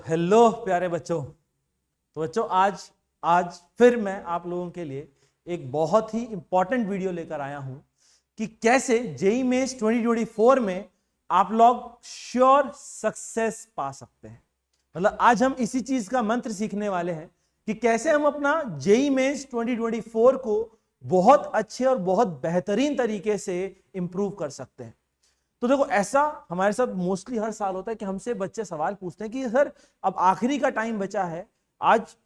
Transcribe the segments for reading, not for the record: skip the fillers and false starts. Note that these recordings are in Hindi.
हेलो प्यारे बच्चों। तो बच्चों आज फिर मैं आप लोगों के लिए एक बहुत ही इंपॉर्टेंट वीडियो लेकर आया हूं कि कैसे जेईई मेंस 2024 में आप लोग श्योर सक्सेस पा सकते हैं। मतलब आज हम इसी चीज का मंत्र सीखने वाले हैं कि कैसे हम अपना जेईई मेंस 2024 को बहुत अच्छे और बहुत बेहतरीन तरीके से इंप्रूव कर सकते हैं। तो देखो, ऐसा हमारे साथ मोस्टली हर साल होता है कि हमसे बच्चे सवाल पूछते हैं कि सर अब आखिरी का टाइम बचा है, आज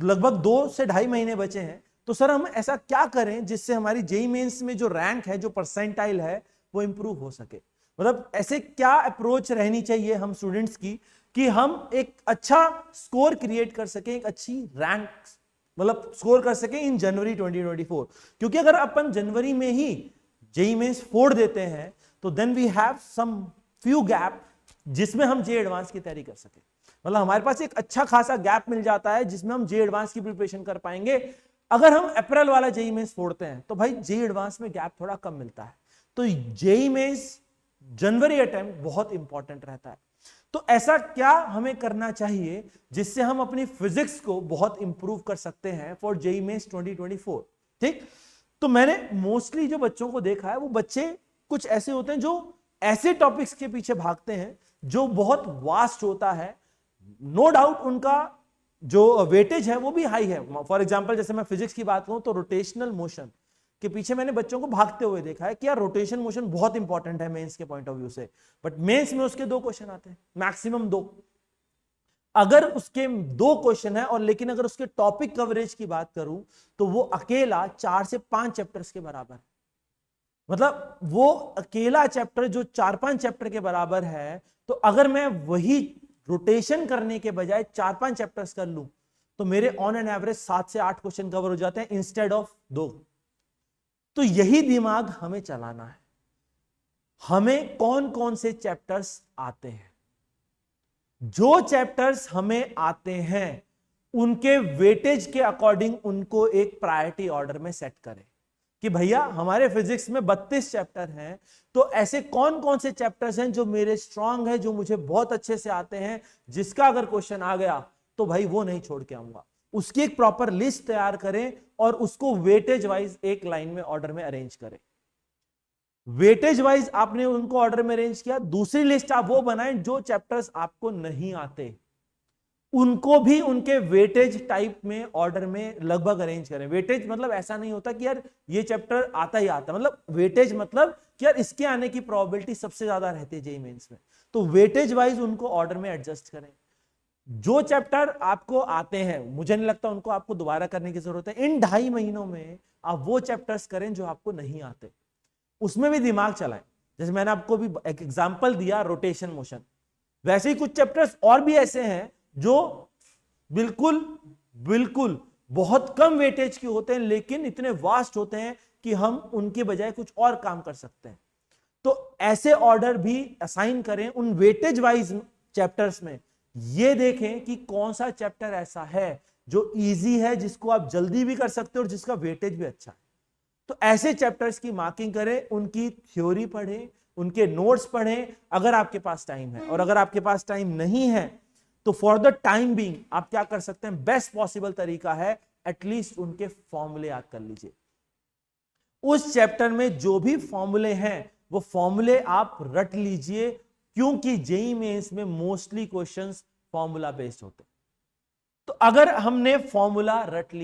लगभग 2 से ढाई महीने बचे हैं, तो सर हम ऐसा क्या करें जिससे हमारी जेईई मेंस में जो रैंक है, जो परसेंटाइल है, वो इंप्रूव हो सके। मतलब ऐसे क्या अप्रोच रहनी चाहिए हम स्टूडेंट्स की कि हम एक अच्छा स्कोर क्रिएट कर सके, एक अच्छी रैंक मतलब स्कोर कर सके इन जनवरी 2024। क्योंकि अगर अपन जनवरी में ही जेईई मेंस फोड़ देते हैं तो then we have some few gap जिसमें हम जे एडवांस की तैयारी कर सके। मतलब हमारे पास एक अच्छा खासा गैप मिल जाता है जिसमें हम जे एडवांस की प्रिपरेशन कर पाएंगे। अगर हम अप्रैल वाला जेईई मेंस फोड़ते हैं तो भाई जे एडवांस में गैप थोड़ा कम मिलता है। तो जेईई मेंस जनवरी अटेम्प्ट बहुत इंपॉर्टेंट रहता है। तो ऐसा क्या हमें करना चाहिए जिससे हम अपनी फिजिक्स को बहुत इंप्रूव कर सकते हैं फॉर जेईई मेंस 2024। ठीक, तो मैंने मोस्टली जो बच्चों को देखा है वो बच्चे कुछ ऐसे होते हैं जो ऐसे टॉपिक्स के पीछे भागते हैं जो बहुत वास्ट होता है। नो डाउट उनका जो वेटेज है वो भी हाई है। फॉर एग्जांपल जैसे मैं फिजिक्स की बात करूं तो रोटेशनल मोशन के पीछे मैंने बच्चों को भागते हुए देखा है कि यार रोटेशन मोशन बहुत इंपॉर्टेंट है मेंस के पॉइंट ऑफ व्यू से, बट मेंस में उसके 2 क्वेश्चन आते हैं, मैक्सिमम 2। अगर उसके 2 क्वेश्चन है और लेकिन अगर उसके टॉपिक कवरेज की बात करूं तो वो अकेला 4 से 5 चैप्टर्स के बराबर है। मतलब वो अकेला चैप्टर जो 4-5 चैप्टर के बराबर है, तो अगर मैं वही रोटेशन करने के बजाय 4-5 चैप्टर्स कर लूं तो मेरे ऑन एन एवरेज 7 से 8 क्वेश्चन कवर हो जाते हैं इंस्टेड ऑफ 2। तो यही दिमाग हमें चलाना है। हमें कौन कौन से चैप्टर्स आते हैं, जो चैप्टर्स हमें आते हैं उनके वेटेज के अकॉर्डिंग उनको एक प्रायोरिटी ऑर्डर में सेट करें कि भैया हमारे फिजिक्स में 32 चैप्टर हैं, तो ऐसे कौन कौन से चैप्टर्स हैं जो मेरे स्ट्रांग है, जो मुझे बहुत अच्छे से आते हैं, जिसका अगर क्वेश्चन आ गया तो भाई वो नहीं छोड़ के आऊंगा। उसकी एक प्रॉपर लिस्ट तैयार करें और उसको वेटेज वाइज एक लाइन में ऑर्डर में अरेंज करें। वेटेज वाइज आपने उनको ऑर्डर में अरेंज किया, दूसरी लिस्ट आप वो बनाएं जो चैप्टर्स आपको नहीं आते उनको भी उनके वेटेज टाइप में ऑर्डर में लगभग अरेंज करें। वेटेज मतलब ऐसा नहीं होता कि यार ये चैप्टर आता ही आता, मतलब वेटेज मतलब कि यार इसके आने की प्रोबेबिलिटी सबसे ज्यादा रहती है जेईई मेंस में, तो वेटेज वाइज उनको ऑर्डर में एडजस्ट करें। जो चैप्टर आपको आते हैं मुझे नहीं लगता उनको आपको दोबारा करने की जरूरत है। इन 2.5 महीनों में आप वो चैप्टर्स करें जो आपको नहीं आते, उसमें भी दिमाग चलाएं। जैसे मैंने आपको भी एक एग्जांपल दिया रोटेशन मोशन, वैसे ही कुछ चैप्टर्स और भी ऐसे हैं जो बिल्कुल बिल्कुल बहुत कम वेटेज के होते हैं लेकिन इतने वास्ट होते हैं कि हम उनके बजाय कुछ और काम कर सकते हैं। तो ऐसे ऑर्डर भी असाइन करें उन वेटेज वाइज चैप्टर्स में। ये देखें कि कौन सा चैप्टर ऐसा है जो इजी है, जिसको आप जल्दी भी कर सकते हो और जिसका वेटेज भी अच्छा है। तो ऐसे चैप्टर्स की मार्किंग करें, उनकी थ्योरी पढ़ें, उनके नोट्स पढ़ें अगर आपके पास टाइम है। और अगर आपके पास टाइम नहीं है तो फॉर द टाइम बीइंग आप क्या कर सकते हैं, बेस्ट पॉसिबल तरीका है एटलीस्ट उनके फॉर्मूले याद कर लीजिए। उस चैप्टर में जो भी फॉर्मूले हैं वो फॉर्मूले आप रट लीजिए, क्योंकि जेईई मेंस में मोस्टली क्वेश्चंस फॉर्मूला बेस्ड होते हैं। तो अगर हमने फॉर्मूला रट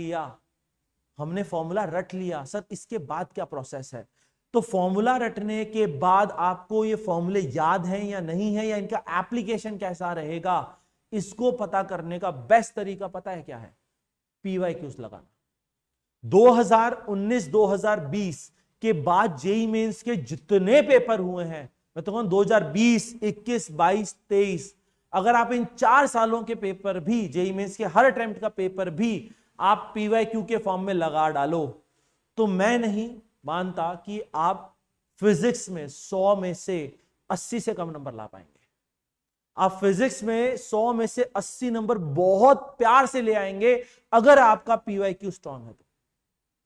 लिया, सर इसके बाद क्या प्रोसेस है, तो फॉर्मूला रटने के बाद आपको ये फॉर्मूले याद हैं या नहीं है, या इनका एप्लीकेशन कैसा रहेगा, इसको पता करने का बेस्ट तरीका पता है क्या है, पीवाईक्यूज लगाना। 2019-2020 के बाद जेईई मेंस के जितने पेपर हुए हैं, मैं तो कहूं 2020, 21, 22, 23, अगर आप इन 4 सालों के पेपर भी, जेईई मेंस के हर अटेम्प्ट का पेपर भी आप पीवाईक्यू के फॉर्म में लगा डालो, तो मैं नहीं मानता कि आप फिजिक्स में 100 में से 80 से कम नंबर ला पाएंगे। आप फिजिक्स में 100 में से 80 नंबर बहुत प्यार से ले आएंगे अगर आपका पीवाईक्यू स्ट्रांग है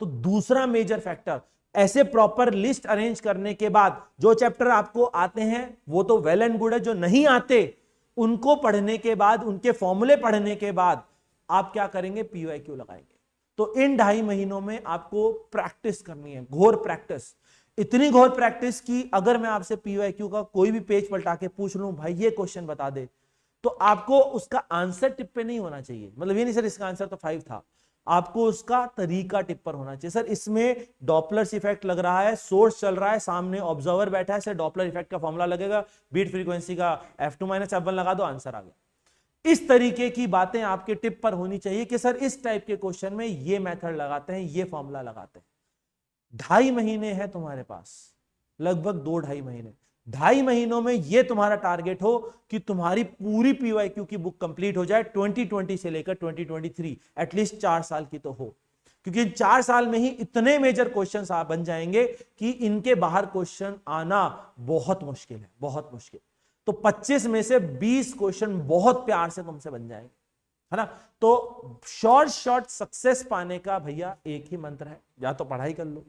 तो दूसरा मेजर फैक्टर, ऐसे प्रॉपर लिस्ट अरेंज करने के बाद जो चैप्टर आपको आते हैं वो तो वेल एंड गुड है, जो नहीं आते उनको पढ़ने के बाद, उनके फॉर्मूले पढ़ने के बाद आप क्या करेंगे, पीवाईक्यू लगाएंगे। तो इन 2.5 महीनों में आपको प्रैक्टिस करनी है, घोर प्रैक्टिस, इतनी घोर प्रैक्टिस की अगर मैं आपसे पीवाईक्यू का कोई भी पेज पलटा के पूछ लूं भाई ये क्वेश्चन बता दे, तो आपको उसका आंसर टिप पे नहीं होना चाहिए। मतलब ये नहीं सर इसका आंसर तो 5 था, आपको उसका तरीका टिप पर होना चाहिए। सर इसमें डॉपलर इफेक्ट लग रहा है, सोर्स चल रहा है, सामने ऑब्जर्वर बैठा है, सर डॉपलर इफेक्ट का फॉर्मूला लगेगा, बीट फ्रीक्वेंसी का F2-F1 लगा दो, आंसर आ गया। इस तरीके की बातें आपके टिप पर होनी चाहिए कि सर इस टाइप के क्वेश्चन में ये मेथड लगाते हैं, ये फॉर्मूला लगाते हैं। 2.5 महीने है तुम्हारे पास, लगभग 2-2.5 महीने। 2.5 महीनों में ये तुम्हारा टारगेट हो कि तुम्हारी पूरी पीवाईक्यू की बुक कंप्लीट हो जाए 2020 से लेकर 2023, एटलीस्ट 4 साल की तो हो, क्योंकि इन 4 साल में ही इतने मेजर क्वेश्चंस आप बन जाएंगे कि इनके बाहर क्वेश्चन आना बहुत मुश्किल है, बहुत मुश्किल। तो 25 में से 20 क्वेश्चन बहुत प्यार से तुमसे बन जाएंगे, है ना। तो शॉर्ट सक्सेस पाने का भैया एक ही मंत्र है, या तो पढ़ाई कर लो।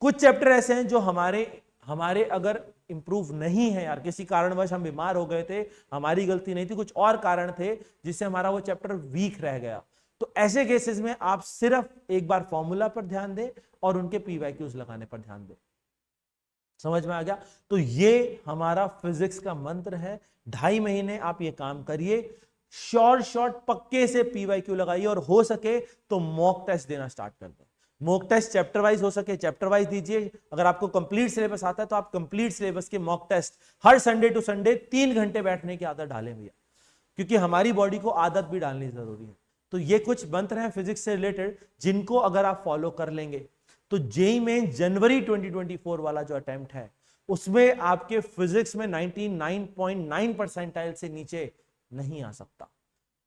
कुछ चैप्टर ऐसे हैं जो हमारे अगर इंप्रूव नहीं है यार, किसी कारणवश हम बीमार हो गए थे, हमारी गलती नहीं थी, कुछ और कारण थे जिससे हमारा वो चैप्टर वीक रह गया, तो ऐसे केसेस में आप सिर्फ एक बार फॉर्मूला पर ध्यान दें और उनके पीवाईक्यूज लगाने पर ध्यान दें। समझ में आ गया। तो ये हमारा फिजिक्स का मंत्र है। 2.5 महीने आप ये काम करिए, शॉर्ट पक्के से पीवाईक्यू लगाइए, और हो सके तो मॉक टेस्ट देना स्टार्ट कर दें। मॉक टेस्ट चैप्टर वाइज हो सके चैप्टर वाइज दीजिए। अगर आपको कंप्लीट सिलेबस आता है तो आप कंप्लीट सिलेबस के मॉक टेस्ट हर संडे टू संडे 3 घंटे बैठने की आदत डालें भैया, क्योंकि हमारी बॉडी को आदत भी डालनी जरूरी है। तो ये कुछ मंत्र हैं फिजिक्स से रिलेटेड, जिनको अगर आप फॉलो कर लेंगे तो जेईई में जनवरी 2024 वाला जो अटेम्प्ट है उसमें आपके फिजिक्स में 99.9 परसेंटाइल से नीचे नहीं आ सकता।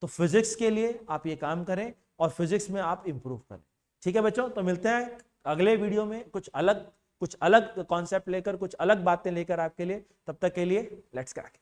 तो फिजिक्स के लिए आप ये काम करें और फिजिक्स में आप इंप्रूव करें। ठीक है बच्चों, तो मिलते हैं अगले वीडियो में कुछ अलग कॉन्सेप्ट लेकर, कुछ अलग बातें लेकर आपके लिए। तब तक के लिए लेट्स क्रैक।